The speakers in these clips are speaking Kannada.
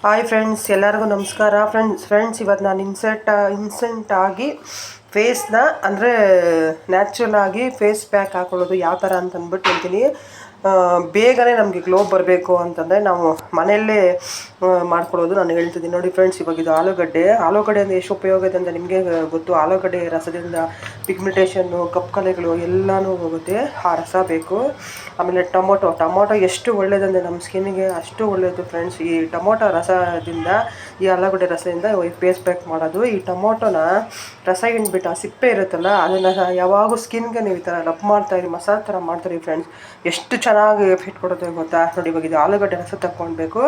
ಹಾಯ್ ಫ್ರೆಂಡ್ಸ್, ಎಲ್ಲರಿಗೂ ನಮಸ್ಕಾರ. ಫ್ರೆಂಡ್ಸ್ ಇವತ್ತು ನಾನು ಇನ್ಸ್ಟೆಂಟಾಗಿ ಫೇಸ್ನ ಅಂದರೆ ನ್ಯಾಚುರಲ್ ಆಗಿ ಫೇಸ್ ಪ್ಯಾಕ್ ಹಾಕೊಳ್ಳೋದು ಯಾವ ಥರ ಅಂತ ಅಂದ್ಬಿಟ್ಟು ಹೇಳ್ತೀನಿ. ಬೇಗನೆ ನಮಗೆ ಗ್ಲೋ ಬರಬೇಕು ಅಂತಂದರೆ ನಾವು ಮನೆಯಲ್ಲೇ ಮಾಡ್ಕೊಳ್ಳೋದು ನಾನು ಹೇಳ್ತಿದ್ದೀನಿ. ನೋಡಿ ಫ್ರೆಂಡ್ಸ್, ಇವಾಗ ಇದು ಆಲೂಗಡ್ಡೆ ಅಂದರೆ ಎಷ್ಟು ಉಪಯೋಗ ಇದೆ ಅಂತ ನಿಮಗೆ ಗೊತ್ತು. ಆಲೂಗಡ್ಡೆ ರಸದಿಂದ ಪಿಗ್ಮೆಂಟೇಷನ್ನು, ಕಪ್ಪು ಕಲೆಗಳು ಎಲ್ಲನೂ ಹೋಗುತ್ತೆ. ಆ ರಸ ಬೇಕು. ಆಮೇಲೆ ಟೊಮೊಟೊ ಎಷ್ಟು ಒಳ್ಳೆಯದಂದರೆ ನಮ್ಮ ಸ್ಕಿನ್ನಿಗೆ ಅಷ್ಟು ಒಳ್ಳೆಯದು ಫ್ರೆಂಡ್ಸ್. ಈ ಟೊಮೊಟೊ ರಸದಿಂದ, ಈ ಆಲೂಗಡ್ಡೆ ರಸದಿಂದ ಫೇಸ್ ಪ್ಯಾಕ್ ಮಾಡೋದು. ಈ ಟೊಮೊಟೊನ ರಸ ಹಿಂಡ್ಬಿಟ್ಟು ಆ ಸಿಪ್ಪೆ ಇರುತ್ತಲ್ಲ, ಅದನ್ನು ಯಾವಾಗೂ ಸ್ಕಿನ್ಗೆ ನೀವು ಈ ಥರ ರಬ್ ಮಾಡ್ತಾಯಿರಿ, ಮಸಾಜ್ ಥರ ಮಾಡ್ತಾಯಿರಿ ಫ್ರೆಂಡ್ಸ್. ಎಷ್ಟು ಚೆನ್ನಾಗಿ ಎಫೆಕ್ಟ್ ಕೊಡುತ್ತೆ ಗೊತ್ತಾ. ನೋಡಿ, ಇವಾಗ ಇದು ಆಲೂಗಡ್ಡೆ ರಸ ತಗೊಳ್ಬೇಕು.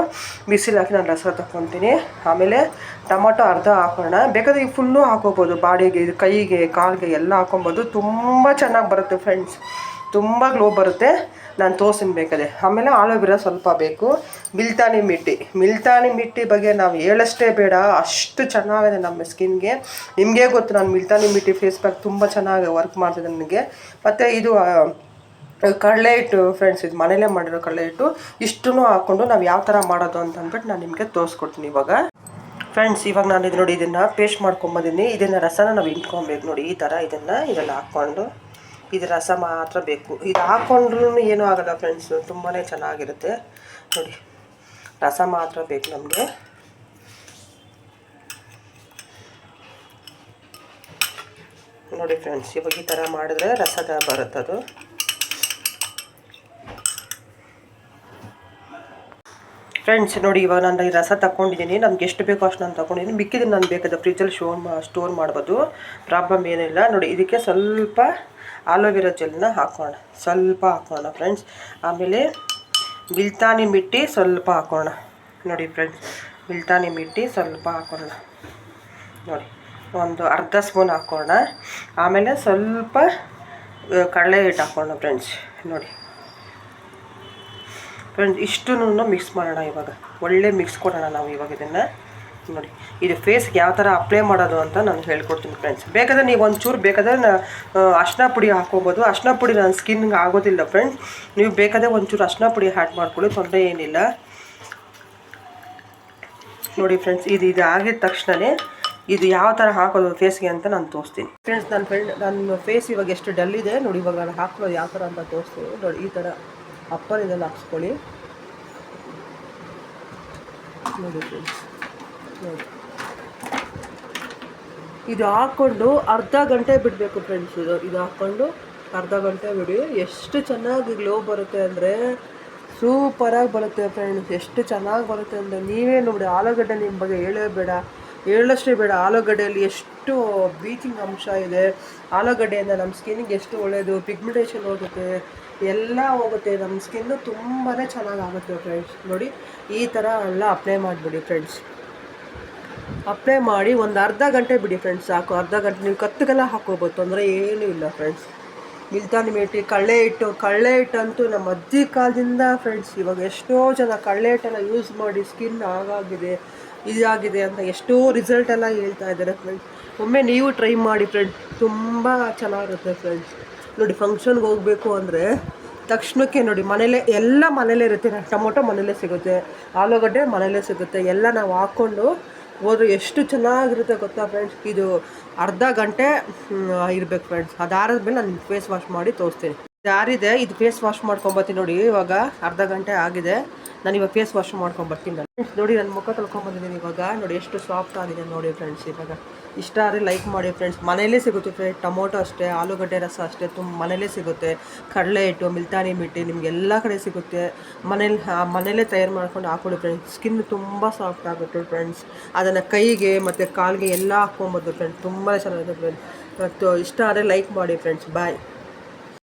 ಬಿಸಿಲು ಹಾಕಿ ನಾನು ರಸ ತಗೊತೀನಿ. ಆಮೇಲೆ ಟೊಮೊಟೊ ಅರ್ಧ ಹಾಕೋಣ. ಬೇಕಾದರೆ ಈಗ ಫುಲ್ಲು ಹಾಕೋಬೋದು. ಬಾಡಿಗೆ, ಇದು ಕೈಗೆ, ಕಾಲಿಗೆ ಎಲ್ಲ ಹಾಕೊಬೋದು. ತುಂಬ ಚೆನ್ನಾಗಿ ಬರುತ್ತೆ ಫ್ರೆಂಡ್ಸ್, ತುಂಬ ಗ್ಲೋ ಬರುತ್ತೆ. ನಾನು ತೋರಿಸ್ತೀನಿ ಬೇಕಾದ್ರೆ. ಆಮೇಲೆ ಆಲೋವೆರಾ ಸ್ವಲ್ಪ ಬೇಕು. ಮಿಲ್ತಾನಿ ಮಿಟ್ಟಿ ಬಗ್ಗೆ ನಾವು ಹೇಳಷ್ಟೇ ಬೇಡ, ಅಷ್ಟು ಚೆನ್ನಾಗಿದೆ ನಮ್ಮ ಸ್ಕಿನ್ಗೆ. ನಿಮಗೆ ಗೊತ್ತು, ನಾನು ಮಿಲ್ತಾನಿ ಮಿಟ್ಟಿ ಫೇಸ್ ಪ್ಯಾಕ್ ತುಂಬ ಚೆನ್ನಾಗಿ ವರ್ಕ್ ಮಾಡ್ತಿದ್ದೆ ನನಗೆ. ಮತ್ತು ಇದು ಕಡಲೆ ಹಿಟ್ಟು ಫ್ರೆಂಡ್ಸ್, ಇದು ಮನೇಲೇ ಮಾಡಿರೋ ಕಡಲೆ ಹಿಟ್ಟು. ಇಷ್ಟೂ ಹಾಕ್ಕೊಂಡು ನಾವು ಯಾವ ಥರ ಮಾಡೋದು ಅಂತ ಅಂದ್ಬಿಟ್ಟು ನಾನು ನಿಮಗೆ ತೋರಿಸ್ಕೊಡ್ತೀನಿ ಇವಾಗ. ಫ್ರೆಂಡ್ಸ್, ಇವಾಗ ನಾನು ಇದು ನೋಡಿ, ಇದನ್ನು ಪೇಸ್ಟ್ ಮಾಡ್ಕೊಂಬಂದಿದ್ದೀನಿ. ಇದನ್ನು ರಸನ ನಾವು ಇಟ್ಕೊಬೇಕು. ನೋಡಿ ಈ ಥರ ಇದೆಲ್ಲ ಹಾಕ್ಕೊಂಡು, ಇದು ರಸ ಮಾತ್ರ ಬೇಕು. ಇದು ಹಾಕ್ಕೊಂಡ್ರೂ ಏನೂ ಆಗೋಲ್ಲ ಫ್ರೆಂಡ್ಸ್, ತುಂಬಾ ಚೆನ್ನಾಗಿರುತ್ತೆ. ನೋಡಿ, ರಸ ಮಾತ್ರ ಬೇಕು ನಮಗೆ. ನೋಡಿ ಫ್ರೆಂಡ್ಸ್, ಇವಾಗ ಈ ಥರ ಮಾಡಿದ್ರೆ ರಸದ ಬರುತ್ತದು. ಫ್ರೆಂಡ್ಸ್ ನೋಡಿ, ಇವಾಗ ನಾನು ಈ ರಸ ತಗೊಂಡಿದ್ದೀನಿ. ನಮ್ಗೆ ಎಷ್ಟು ಬೇಕೋ ಅಷ್ಟು ನಾನು ತಗೊಂಡಿದ್ದೀನಿ. ಮಿಕ್ಕಿದ್ದೀನಿ ನಾನು ಬೇಕಾದ ಫ್ರಿಜ್ಜಲ್ಲಿ ಸ್ಟೋರ್ ಮಾಡ್ಬೋದು, ಪ್ರಾಬ್ಲಮ್ ಏನಿಲ್ಲ. ನೋಡಿ, ಇದಕ್ಕೆ ಸ್ವಲ್ಪ ಆಲೋವೆರಾ ಜೆಲ್ನ ಸ್ವಲ್ಪ ಹಾಕೋಣ ಫ್ರೆಂಡ್ಸ್. ಆಮೇಲೆ ಮಿಲ್ತಾನಿ ಮಿಟ್ಟಿ ಸ್ವಲ್ಪ ಹಾಕೋಣ. ನೋಡಿ ಫ್ರೆಂಡ್ಸ್, ಮಿಲ್ತಾನಿ ಮಿಟ್ಟಿ ಸ್ವಲ್ಪ ಹಾಕೋಣ. ನೋಡಿ, ಒಂದು ಅರ್ಧ ಸ್ಪೂನ್ ಹಾಕೋಣ. ಆಮೇಲೆ ಸ್ವಲ್ಪ ಕಡಲೆ ಹಿಟ್ಟು ಹಾಕೋಣ ಫ್ರೆಂಡ್ಸ್. ನೋಡಿ ಫ್ರೆಂಡ್ಸ್, ಇಷ್ಟೂ ಮಿಕ್ಸ್ ಮಾಡೋಣ. ಇವಾಗ ಒಳ್ಳೆ ಮಿಕ್ಸ್ ಕೊಡೋಣ ನಾವು ಇವಾಗ ಇದನ್ನು. ನೋಡಿ, ಇದು ಫೇಸ್ಗೆ ಯಾವ ಥರ ಅಪ್ಲೈ ಮಾಡೋದು ಅಂತ ನಾನು ಹೇಳ್ಕೊಡ್ತೀನಿ ಫ್ರೆಂಡ್ಸ್. ಬೇಕಾದರೆ ನೀವು ಒಂಚೂರು ಬೇಕಾದರೆ ಅರಿಶಿನ ಪುಡಿ ಹಾಕ್ಕೋಬೋದು. ಅರಿಶಿನ ಪುಡಿ ನನ್ನ ಸ್ಕಿನ್ಗೆ ಆಗೋದಿಲ್ಲ ಫ್ರೆಂಡ್ಸ್. ನೀವು ಬೇಕಾದರೆ ಒಂಚೂರು ಅರಿಶಿನ ಪುಡಿ ಆ್ಯಡ್ ಮಾಡ್ಕೊಳ್ಳಿ, ತೊಂದರೆ ಏನಿಲ್ಲ. ನೋಡಿ ಫ್ರೆಂಡ್ಸ್, ಇದು ಆಗಿದ ತಕ್ಷಣವೇ ಇದು ಯಾವ ಥರ ಹಾಕೋದು ಫೇಸ್ಗೆ ಅಂತ ನಾನು ತೋರಿಸ್ತೀನಿ ಫ್ರೆಂಡ್ಸ್. ನನ್ನ ಫೇಸ್ ಇವಾಗ ಎಷ್ಟು ಡಲ್ ಇದೆ ನೋಡಿ. ಇವಾಗ ನಾನು ಹಾಕೋದು ಯಾವ ಥರ ಅಂತ ತೋರಿಸ್ತೀನಿ. ನೋಡಿ, ಈ ಥರ ಅಪ್ಪರ್ ಇದೆಲ್ಲ ಹಾಕ್ಸ್ಕೊಳ್ಳಿ. ನೋಡಿ ಫ್ರೆಂಡ್ಸ್, ನೋಡಿ, ಇದು ಹಾಕ್ಕೊಂಡು ಅರ್ಧ ಗಂಟೆ ಬಿಡಬೇಕು ಫ್ರೆಂಡ್ಸ್. ಇದು ಹಾಕ್ಕೊಂಡು ಅರ್ಧ ಗಂಟೆ ಬಿಡಿ. ಎಷ್ಟು ಚೆನ್ನಾಗಿ ಗ್ಲೋ ಬರುತ್ತೆ ಅಂದರೆ ಸೂಪರಾಗಿ ಬರುತ್ತೆ ಫ್ರೆಂಡ್ಸ್. ಎಷ್ಟು ಚೆನ್ನಾಗಿ ಬರುತ್ತೆ ಅಂದರೆ ನೀವೇ ನೋಡಿ. ಆಲೂಗಡ್ಡೆ ನಿಮ್ಮ ಬಗ್ಗೆ ಹೇಳಷ್ಟೇ ಬೇಡ. ಆಲೂಗಡ್ಡೆಯಲ್ಲಿ ಎಷ್ಟು ಬೀಚಿಂಗ್ ಅಂಶ ಇದೆ. ಆಲೂಗಡ್ಡೆಯಿಂದ ನಮ್ಮ ಸ್ಕಿನ್ನಿಗೆ ಎಷ್ಟು ಒಳ್ಳೆಯದು. ಪಿಗ್ಮೆಂಟೇಷನ್ ಹೋಗುತ್ತೆ, ಎಲ್ಲ ಹೋಗುತ್ತೆ. ನಮ್ಮ ಸ್ಕಿನ್ನು ತುಂಬಾ ಚೆನ್ನಾಗಾಗುತ್ತೆ ಫ್ರೆಂಡ್ಸ್. ನೋಡಿ, ಈ ಥರ ಎಲ್ಲ ಅಪ್ಲೈ ಮಾಡಿಬಿಡಿ ಫ್ರೆಂಡ್ಸ್. ಅಪ್ಲೈ ಮಾಡಿ ಒಂದು ಅರ್ಧ ಗಂಟೆ ಬಿಡಿ ಫ್ರೆಂಡ್ಸ್, ಸಾಕು. ಅರ್ಧ ಗಂಟೆ ನೀವು ಕತ್ತಿಗೆಲ್ಲ ಹಾಕೋಬೋದು, ತೊಂದರೆ ಏನೂ ಇಲ್ಲ ಫ್ರೆಂಡ್ಸ್. ಮಿಲ್ತಾನಿ ಮಿಟ್ಟಿ, ಕಡಲೆ ಹಿಟ್ಟಂತೂ ನಮ್ಮ ಅಜ್ಜಿ ಕಾಲದಿಂದ ಫ್ರೆಂಡ್ಸ್. ಇವಾಗ ಎಷ್ಟೋ ಜನ ಕಡಲೆ ಹಿಟ್ಟೆಲ್ಲ ಯೂಸ್ ಮಾಡಿ ಸ್ಕಿನ್ ಇದಾಗಿದೆ ಅಂತ ಎಷ್ಟೋ ರಿಸಲ್ಟ್ ಎಲ್ಲ ಹೇಳ್ತಾ ಇದ್ದಾರೆ ಫ್ರೆಂಡ್ಸ್. ಒಮ್ಮೆ ನೀವು ಟ್ರೈ ಮಾಡಿ ಫ್ರೆಂಡ್ಸ್, ತುಂಬ ಚೆನ್ನಾಗಿರುತ್ತೆ ಫ್ರೆಂಡ್ಸ್. ನೋಡಿ, ಫಂಕ್ಷನ್ಗೆ ಹೋಗಬೇಕು ಅಂದರೆ ತಕ್ಷಣಕ್ಕೆ ನೋಡಿ, ಎಲ್ಲ ಮನೇಲೇ ಇರುತ್ತೆ. ಟೊಮೊಟೊ ಮನೇಲೇ ಸಿಗುತ್ತೆ, ಆಲೂಗಡ್ಡೆ ಮನೇಲೇ ಸಿಗುತ್ತೆ. ಎಲ್ಲ ನಾವು ಹಾಕ್ಕೊಂಡು ಹೋದ್ರೆ ಎಷ್ಟು ಚೆನ್ನಾಗಿರುತ್ತೆ ಗೊತ್ತಾ ಫ್ರೆಂಡ್ಸ್. ಇದು ಅರ್ಧ ಗಂಟೆ ಇರಬೇಕು ಫ್ರೆಂಡ್ಸ್. ಅದಾದ್ಮೇಲೆ ನಾನು ಫೇಸ್ ವಾಶ್ ಮಾಡಿ ತೋರಿಸ್ತೀನಿ. ಯಾರಿದೆ ಇದು ಫೇಸ್ ವಾಶ್ ಮಾಡ್ಕೊಂಬರ್ತೀನಿ. ನೋಡಿ, ಇವಾಗ ಅರ್ಧ ಗಂಟೆ ಆಗಿದೆ. ನಾನು ಇವಾಗ ಫೇಸ್ ವಾಶ್ ಮಾಡ್ಕೊಂಬರ್ತೀನಿ ಫ್ರೆಂಡ್ಸ್. ನೋಡಿ, ನನ್ನ ಮುಖ ತೊಳ್ಕೊಂಬಂದಿದ್ದೀನಿ ಇವಾಗ. ನೋಡಿ, ಎಷ್ಟು ಸಾಫ್ಟ್ ಆಗಿದೆ ನೋಡಿ ಫ್ರೆಂಡ್ಸ್. ಇವಾಗ ಇಷ್ಟ ಆದರೆ ಲೈಕ್ ಮಾಡಿ ಫ್ರೆಂಡ್ಸ್. ಮನೇಲೇ ಸಿಗುತ್ತೆ ಫ್ರೆಂಡ್ಸ್. ಟೊಮೊಟೊ ಅಷ್ಟೇ, ಆಲೂಗಡ್ಡೆ ರಸ ಅಷ್ಟೇ, ಮನೇಲೇ ಸಿಗುತ್ತೆ. ಕಡಲೆ ಹಿಟ್ಟು, ಮಿಲ್ತಾನಿ ಮಿಟ್ಟಿ ನಿಮಗೆಲ್ಲ ಕಡೆ ಸಿಗುತ್ತೆ. ಮನೇಲೇ ತಯಾರು ಮಾಡ್ಕೊಂಡು ಹಾಕೊಳ್ಳಿ ಫ್ರೆಂಡ್ಸ್. ಸ್ಕಿನ್ ತುಂಬ ಸಾಫ್ಟ್ ಆಗುತ್ತೆ ಫ್ರೆಂಡ್ಸ್. ಅದನ್ನು ಕೈಗೆ ಮತ್ತು ಕಾಲಿಗೆ ಎಲ್ಲ ಹಾಕ್ಕೊಬೋದು ಫ್ರೆಂಡ್ಸ್. ತುಂಬ ಚೆನ್ನಾಗಿದೆ ಫ್ರೆಂಡ್ಸ್. ಮತ್ತು ಇಷ್ಟ ಆದರೆ ಲೈಕ್ ಮಾಡಿ ಫ್ರೆಂಡ್ಸ್. ಬಾಯ್.